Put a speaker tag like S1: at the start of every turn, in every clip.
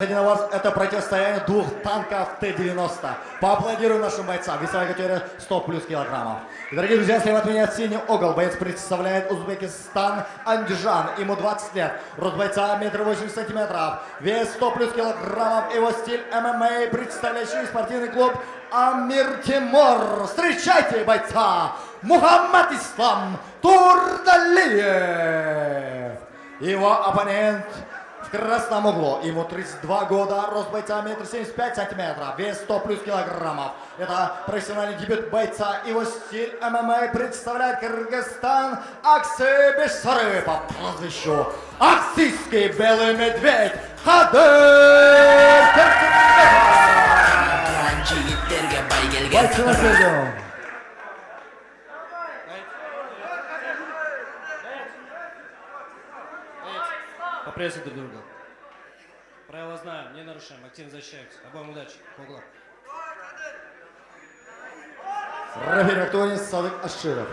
S1: Это противостояние двух танков Т-90. Поаплодируем нашим бойцам. Весовая категория 100 плюс килограммов. И, дорогие друзья, слева от меня синий угол. Боец представляет Узбекистан Андижан. Ему 20 лет. Рост бойца 1,80 сантиметров. Вес 100 плюс килограммов. Его стиль ММА, представляющий спортивный клуб Амир Тимур. Встречайте бойца Мухаммад Ислам Турдалиев. Его оппонент в красном углу. Ему 32 года, рост бойца 1,75 сантиметров, вес 100 плюс килограммов. Это профессиональный дебют бойца. Его стиль ММА представляет Кыргызстан Аксы Бессары по прозвищу Аксийский белый медведь Хадыр Теркинбеков. Бойцы на стадион.
S2: Поприветствуем друг друга. Правила знаем, не нарушаем, активно защищаемся. Обоим удачи, по углам.
S1: Рефери Актуанис Садык Аширов.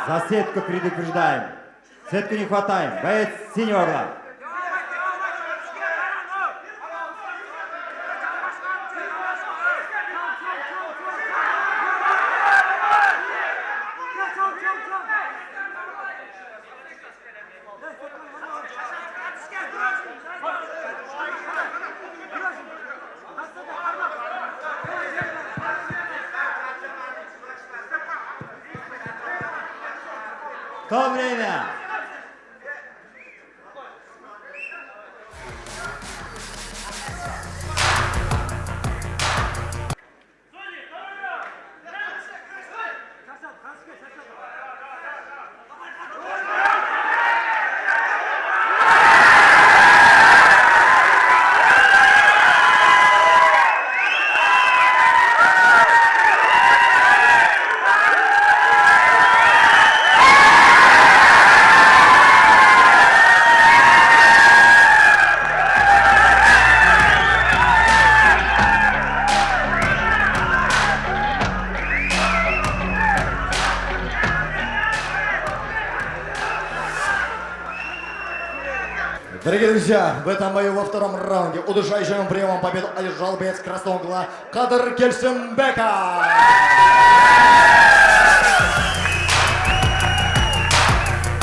S3: За сетку предупреждаем. Сетку не хватаем. Боец синего угла. То время.
S1: Дорогие друзья, в этом бою во втором раунде удушающим приемом победу одержал боец красного угла Кадыр Кельсенбеков.